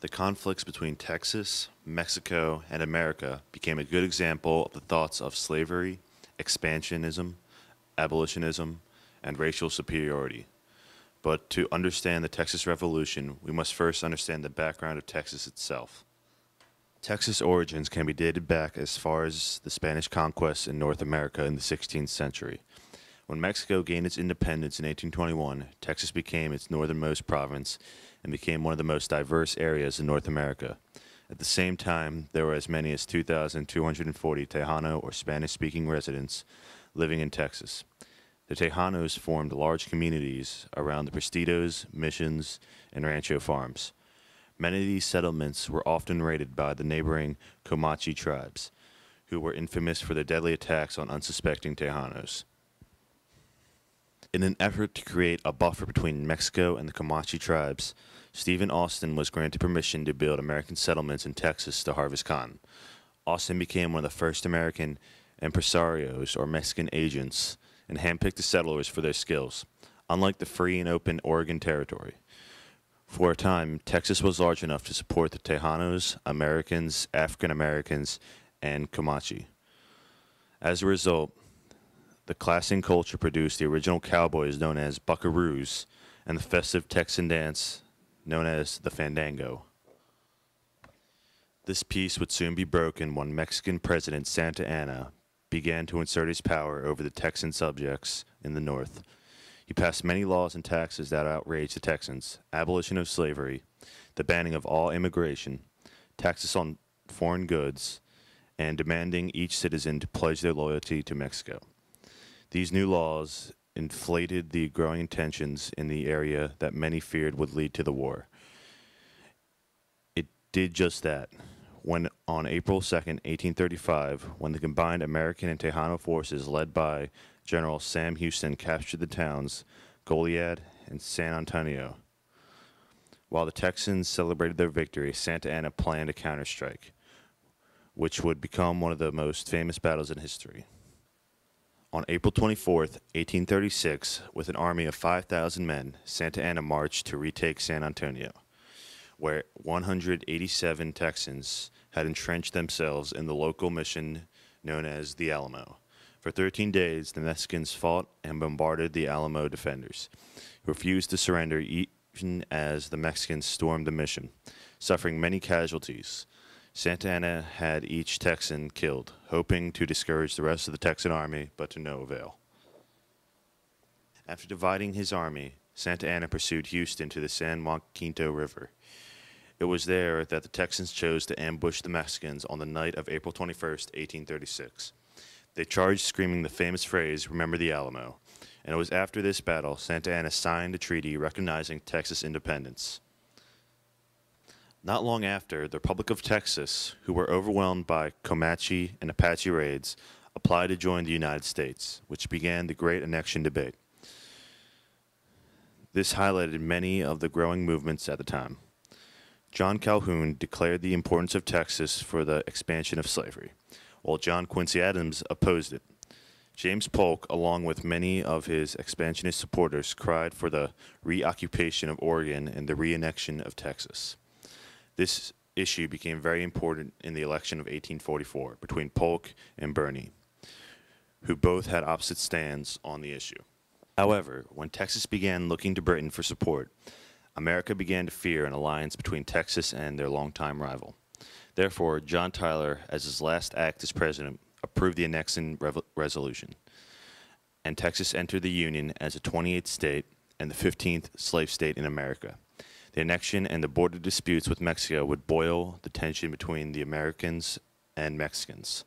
The conflicts between Texas, Mexico, and America became a good example of the thoughts of slavery, expansionism, abolitionism, and racial superiority. But to understand the Texas Revolution, we must first understand the background of Texas itself. Texas origins can be dated back as far as the Spanish conquest in North America in the 16th century. When Mexico gained its independence in 1821, Texas became its northernmost province and became one of the most diverse areas in North America. At the same time, there were as many as 2,240 Tejano or Spanish-speaking residents living in Texas. The Tejanos formed large communities around the Prestitos, Missions, and Rancho farms. Many of these settlements were often raided by the neighboring Comanche tribes, who were infamous for their deadly attacks on unsuspecting Tejanos. In an effort to create a buffer between Mexico and the Comanche tribes, Stephen Austin was granted permission to build American settlements in Texas to harvest cotton. Austin became one of the first American impresarios, or Mexican agents, and handpicked the settlers for their skills, unlike the free and open Oregon Territory. For a time, Texas was large enough to support the Tejanos, Americans, African Americans, and Comanche. As a result, the class and culture produced the original cowboys known as buckaroos and the festive Texan dance known as the fandango. This peace would soon be broken when Mexican President Santa Anna began to insert his power over the Texan subjects in the north. He passed many laws and taxes that outraged the Texans: abolition of slavery, the banning of all immigration, taxes on foreign goods, and demanding each citizen to pledge their loyalty to Mexico. These new laws inflated the growing tensions in the area that many feared would lead to the war. It did just that. When on April 2nd, 1835, when the combined American and Tejano forces led by General Sam Houston captured the towns Goliad and San Antonio. While the Texans celebrated their victory, Santa Anna planned a counterstrike, which would become one of the most famous battles in history. On April 24th, 1836, with an army of 5,000 men, Santa Anna marched to retake San Antonio, where 187 Texans had entrenched themselves in the local mission known as the Alamo. For 13 days, the Mexicans fought and bombarded the Alamo defenders, who refused to surrender even as the Mexicans stormed the mission, suffering many casualties. Santa Anna had each Texan killed, hoping to discourage the rest of the Texan army, but to no avail. After dividing his army, Santa Anna pursued Houston to the San Jacinto River. It was there that the Texans chose to ambush the Mexicans on the night of April 21st, 1836. They charged screaming the famous phrase, "Remember the Alamo," and it was after this battle Santa Anna signed a treaty recognizing Texas independence. Not long after, the Republic of Texas, who were overwhelmed by Comanche and Apache raids, applied to join the United States, which began the Great Annexion debate. This highlighted many of the growing movements at the time. John Calhoun declared the importance of Texas for the expansion of slavery, while John Quincy Adams opposed it. James Polk, along with many of his expansionist supporters, cried for the reoccupation of Oregon and the reannexion of Texas. This issue became very important in the election of 1844 between Polk and Birney, who both had opposite stands on the issue. However, when Texas began looking to Britain for support, America began to fear an alliance between Texas and their longtime rival. Therefore, John Tyler, as his last act as president, approved the Annexing Resolution, and Texas entered the Union as a 28th state and the 15th slave state in America. The annexion and the border disputes with Mexico would boil the tension between the Americans and Mexicans.